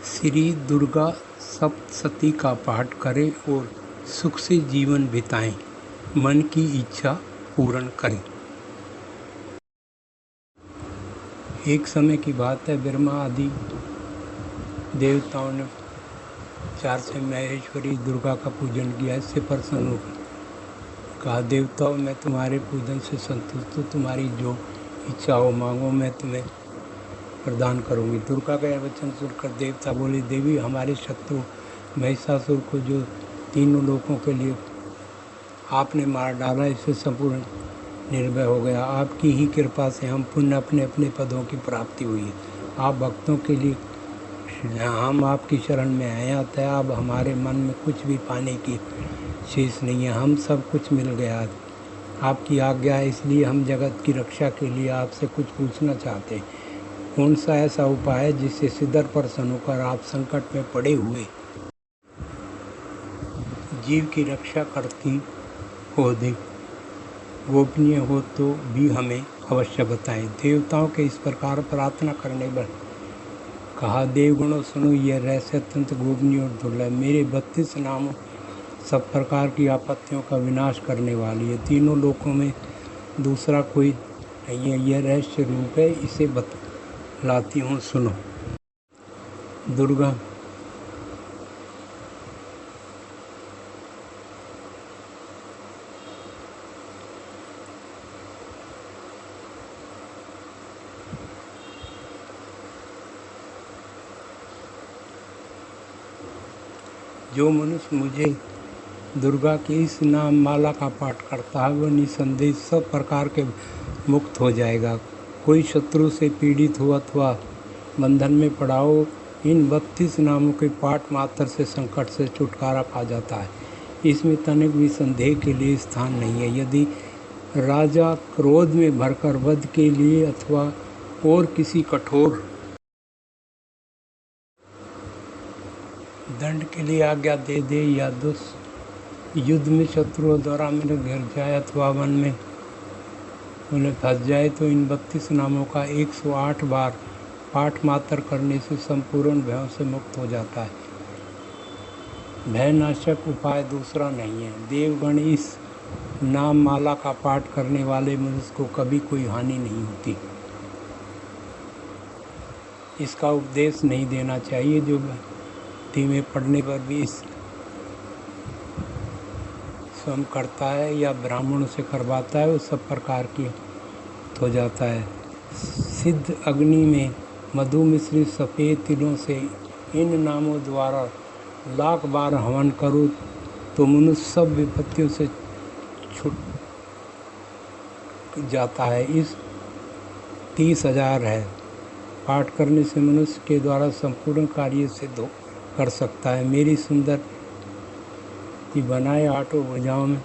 श्री दुर्गा सप्तशती का पाठ करें और सुख से जीवन बिताएं, मन की इच्छा पूर्ण करें। एक समय की बात है, ब्रह्मा आदि देवताओं ने 4 से महेश्वरी दुर्गा का पूजन किया। इससे प्रसन्न हो कहा, देवताओं मैं तुम्हारे पूजन से संतुष्ट हूँ, तुम्हारी जो इच्छा हो मांगो, मैं तुम्हें प्रदान करूँगी। दुर्गा का यह वचन सुनकर देवता बोले, देवी हमारे शत्रु महिषासुर को जो तीनों लोकों के लिए आपने मार डाला, इससे संपूर्ण निर्भय हो गया। आपकी ही कृपा से हम पुण्य अपने अपने पदों की प्राप्ति हुई है। आप भक्तों के लिए हम आपकी शरण में आए, अतः अब हमारे मन में कुछ भी पाने की शेष नहीं है। हम सब कुछ मिल गया, आपकी आज्ञा है, इसलिए हम जगत की रक्षा के लिए आपसे कुछ पूछना चाहते हैं। कौन सा ऐसा उपाय है जिससे सिद्धर प्रसन्न होकर आप संकट में पड़े हुए जीव की रक्षा करती हो दे, गोपनीय हो तो भी हमें अवश्य बताएं। देवताओं के इस प्रकार प्रार्थना करने पर कहा, देवगणों सुनो, यह रहस्य अत्यंत गोपनीय और दुर्लभ। मेरे 32 नामों सब प्रकार की आपत्तियों का विनाश करने वाली है। तीनों लोकों में दूसरा कोई नहीं है। यह रहस्य रूप है, इसे बतलाती हूँ, सुनो। दुर्गा जो मनुष्य मुझे दुर्गा की इस नाम माला का पाठ करता है, वह निसंदेह सब प्रकार के मुक्त हो जाएगा। कोई शत्रु से पीड़ित हो अथवा बंधन में पड़ा हो, इन 32 नामों के पाठ मात्र से संकट से छुटकारा पा जाता है। इसमें तनिक भी संदेह के लिए स्थान नहीं है। यदि राजा क्रोध में भरकर वध के लिए अथवा और किसी कठोर दंड के लिए आज्ञा दे दे, या युद्ध में शत्रुओं द्वारा मेरे घिर जाए अथवा वन में उन्हें फंस जाए, तो इन 32 नामों का 108 बार पाठ मात्र करने से संपूर्ण भयों से मुक्त हो जाता है। भयनाशक उपाय दूसरा नहीं है। देवगण, इस नाम माला का पाठ करने वाले मनुष्य को कभी कोई हानि नहीं होती। इसका उपदेश नहीं देना चाहिए। जो भक्ति में पढ़ने पर भी इस स्वयं करता है या ब्राह्मणों से करवाता है, वो सब प्रकार की हो जाता है। सिद्ध अग्नि में मधु मिश्रित सफ़ेद तिलों से इन नामों द्वारा 1,00,000 बार हवन करो तो मनुष्य सब विपत्तियों से छूट जाता है। इस 30,000 है। पाठ करने से मनुष्य के द्वारा संपूर्ण कार्य सिद्ध कर सकता है। मेरी सुंदर की बनाए 8 भुजाओं में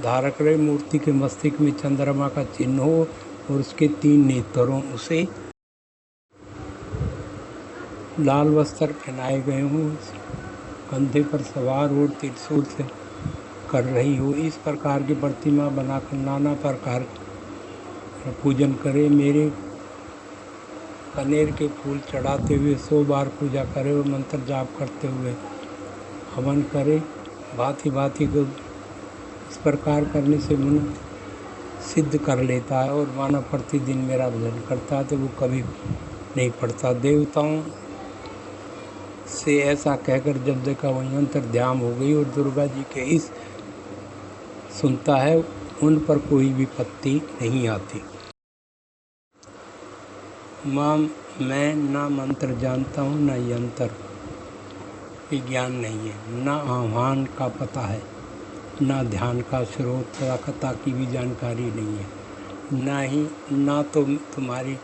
धारक रहे मूर्ति के मस्तिष्क में चंद्रमा का चिन्ह हो और उसके 3 नेत्रों उसे लाल वस्त्र पहनाए गए हों, कंधे पर सवार और त्रिशूल से कर रही हो। इस प्रकार की प्रतिमा बनाकर नाना प्रकार का पूजन करे। मेरे कनेर के फूल चढ़ाते हुए 100 बार पूजा करे और मंत्र जाप करते हुए हवन करे। भांति भांति को इस प्रकार करने से मन सिद्ध कर लेता है और मानव प्रतिदिन मेरा भजन करता है तो वो कभी नहीं पड़ता। देवताओं से ऐसा कहकर जब देखा वहीं अंतर्ध्यान हो गई और दुर्गा जी के इस सुनता है, उन पर कोई विपत्ति नहीं आती। मैं ना मंत्र जानता हूँ, ना यंत्र विज्ञान नहीं है, ना आह्वान का पता है, ना ध्यान का स्रोत तथा कथा की भी जानकारी नहीं है, ना तो तुम्हारी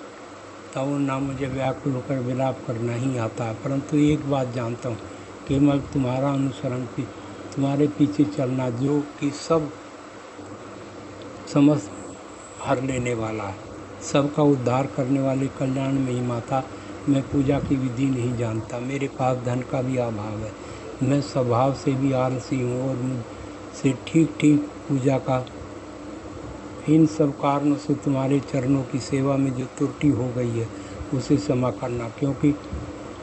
तब ना मुझे व्याकुल होकर विलाप करना ही आता है। परंतु एक बात जानता हूँ, केवल तुम्हारा अनुसरण तुम्हारे पीछे चलना, जो कि सब समझ हर लेने वाला है, सबका उद्धार करने वाले कल्याण में ही माता। मैं पूजा की विधि नहीं जानता, मेरे पास धन का भी अभाव है, मैं स्वभाव से भी आलसी हूँ और मुझसे ठीक पूजा का इन सब कारणों से तुम्हारे चरणों की सेवा में जो त्रुटि हो गई है उसे क्षमा करना, क्योंकि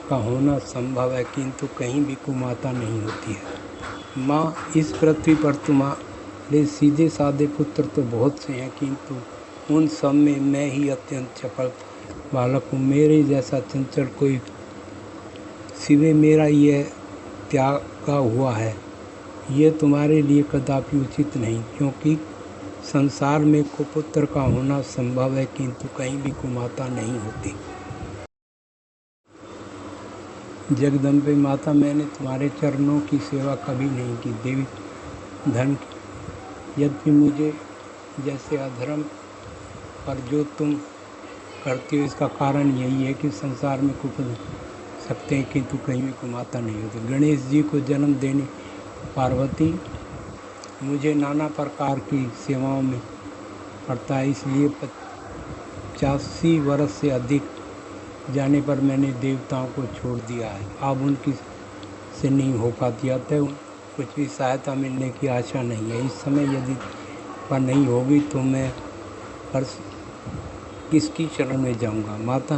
का होना संभव है किंतु कहीं भी कुमाता नहीं होती है। माँ, इस पृथ्वी पर तुम्हारे सीधे साधे पुत्र तो बहुत से हैं, किंतु उन सब में मैं ही अत्यंत चपल बालक हूँ। मेरे जैसा चंचल कोई सिवे मेरा यह त्यागा हुआ है। यह तुम्हारे लिए कदापि उचित नहीं, क्योंकि संसार में कुपुत्र का होना संभव है किंतु कहीं भी कुमाता नहीं होती। जगदम्बे माता, मैंने तुम्हारे चरणों की सेवा कभी नहीं की देवी धन की। यद्यपि मुझे जैसे अधर्म पर जो तुम करती हो, इसका कारण यही है कि संसार में कुपुत्र सकते हैं किंतु कहीं भी कुमाता नहीं होती। गणेश जी को जन्म देने पार्वती मुझे नाना प्रकार की सेवाओं में पड़ता है, इसलिए 85 वर्ष से अधिक जाने पर मैंने देवताओं को छोड़ दिया है। अब उनकी से नहीं हो पाती, अतः कुछ भी सहायता मिलने की आशा नहीं है। इस समय यदि पर नहीं होगी तो मैं पर किसकी शरण में जाऊंगा। माता,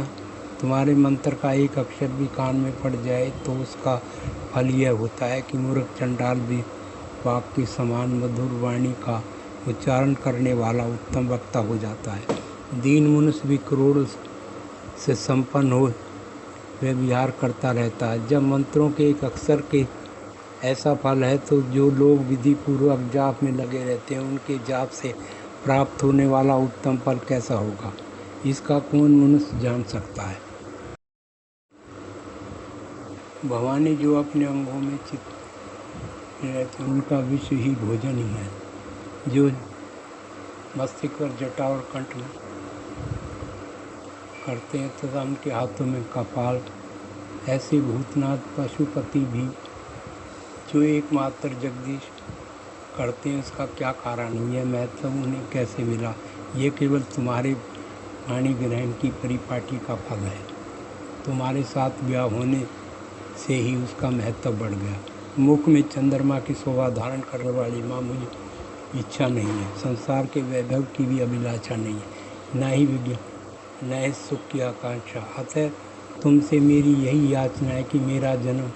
तुम्हारे मंत्र का एक अक्षर भी कान में पड़ जाए तो उसका फल यह होता है कि मूर्ख चंडाल भी वाक के समान मधुर वाणी का उच्चारण करने वाला उत्तम वक्ता हो जाता है। दीन मनुष्य भी करोड़ से संपन्न हो वह विहार करता रहता है। जब मंत्रों के एक अक्षर के ऐसा फल है तो जो लोग विधि पूर्वक जाप में लगे रहते हैं उनके जाप से प्राप्त होने वाला उत्तम फल कैसा होगा, इसका कौन मनुष्य जान सकता है। भवानी जो अपने अंगों में चित रहते उनका विश्व ही भोजन ही है। जो मस्तिष्क और जटा और कंठ में करते हैं तथा उनके हाथों में कपाल, ऐसे भूतनाथ पशुपति भी जो एकमात्र जगदीश करते हैं, उसका क्या कारण है, यह महत्व उन्हें कैसे मिला। ये केवल तुम्हारे वाणी ग्रहण की परिपाटी का फल है। तुम्हारे साथ ब्याह होने से ही उसका महत्व बढ़ गया। मुख में चंद्रमा की शोभा धारण करने वाली माँ, मुझे इच्छा नहीं है, संसार के वैभव की भी अभिलाषा नहीं है, न ही विज्ञान न ही सुख की आकांक्षा। अतः तुमसे मेरी यही याचना है कि मेरा जन्म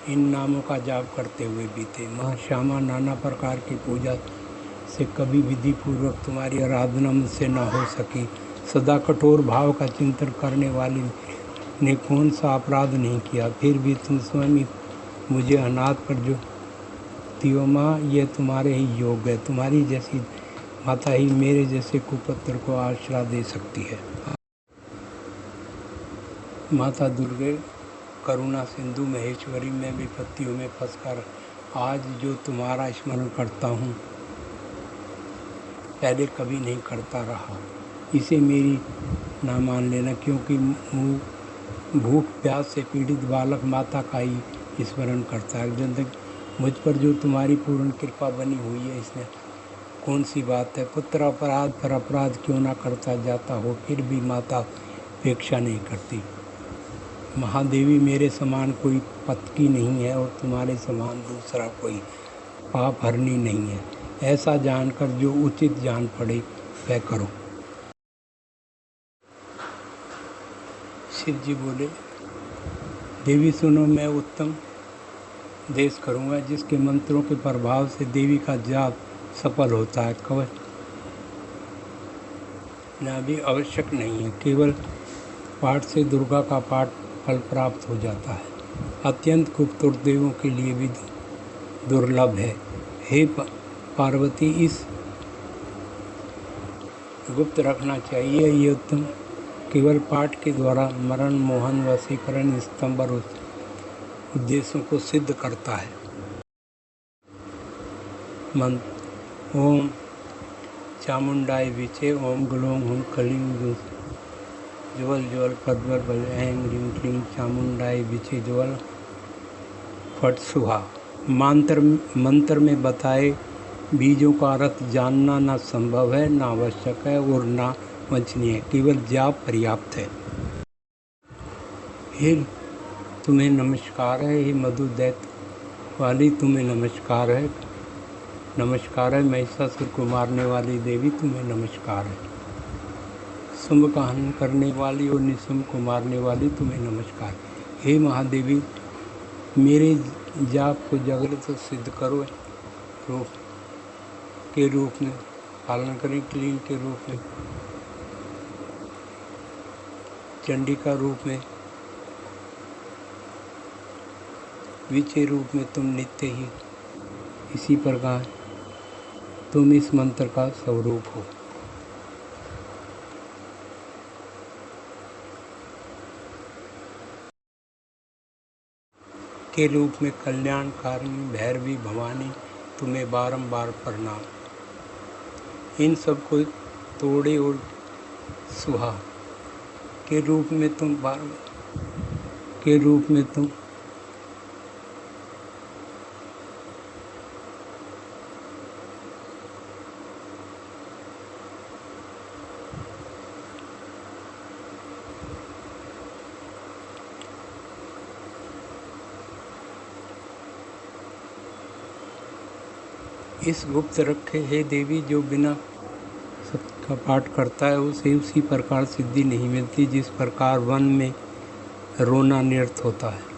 इन नामों का जाप करते हुए बीते। माँ श्यामा, नाना प्रकार की पूजा से कभी विधि पूर्वक तुम्हारी आराधना मुझसे न हो सकी। सदा कठोर भाव का चिंतन करने वाली ने कौन सा अपराध नहीं किया, फिर भी तुम स्वयं मुझे अनाथ पर जो दियो। माँ, यह तुम्हारे ही योग है। तुम्हारी जैसी माता ही मेरे जैसे कुपुत्र को आश्रय दे सकती है। माता दुर्गे, करुणा सिंधु महेश्वरी, मैं विपत्तियों में फंसकर आज जो तुम्हारा स्मरण करता हूँ, पहले कभी नहीं करता रहा। इसे मेरी ना मान लेना, क्योंकि भूख प्यास से पीड़ित बालक माता का ही स्मरण करता है। जब तक मुझ पर जो तुम्हारी पूर्ण कृपा बनी हुई है, इसमें कौन सी बात है। पुत्र अपराध पर अपराध क्यों ना करता जाता हो, फिर भी माता अपेक्षा नहीं करती। महादेवी, मेरे समान कोई पतकी नहीं है और तुम्हारे समान दूसरा कोई पाप हरनी नहीं है। ऐसा जानकर जो उचित जान पड़े वह करो। शिव जी बोले, देवी सुनो, मैं उत्तम देश करूँगा जिसके मंत्रों के प्रभाव से देवी का जाप सफल होता है। कवच न भी आवश्यक नहीं है, केवल पाठ से दुर्गा का पाठ फल प्राप्त हो जाता है। अत्यंत गुप्त और देवों के लिए भी दुर्लभ है। हे पार्वती, इस गुप्त रखना चाहिए। ये उत्तम केवल पाठ के द्वारा मरण, मोहन, वशीकरण, स्तंभ और उद्देश्यों को सिद्ध करता है। मंत्र: ओम चामुंडाय विचे, ओम ग्लों हुं क्लीं ज्वल ज्वल प्रज्वल बल, ऐं ह्रीं क्लीं चामुंडाय विचे ज्वल फट सुहा। मंत्र में बताए बीजों का अर्थ जानना न संभव है, न आवश्यक है और न वांछनीय है, केवल जाप पर्याप्त है। हे तुम्हें नमस्कार है। हे मधु दैत्य वाली, तुम्हें नमस्कार है। नमस्कार है महिषासुर को मारने वाली देवी, तुम्हें नमस्कार है। शुंभ का हनन करने वाली और निशुंभ को मारने वाली तुम्हें नमस्कार। हे महादेवी, मेरे जाप को जागृत तो सिद्ध करो रूप के रूप में पालन करें, क्लीन के रूप में, चंडी का रूप में, विचे रूप में तुम नित्य ही इसी प्रकार तुम इस मंत्र का स्वरूप हो। के रूप में कल्याणकारिणी भैरवी भवानी तुम्हें बारंबार प्रणाम। इन सब को तोड़े और सुहा के रूप में तुम के रूप में तुम इस गुप्त रखे हे देवी, जो बिना सत्य का पाठ करता है उसे उसी प्रकार सिद्धि नहीं मिलती जिस प्रकार वन में रोना निरर्थ होता है।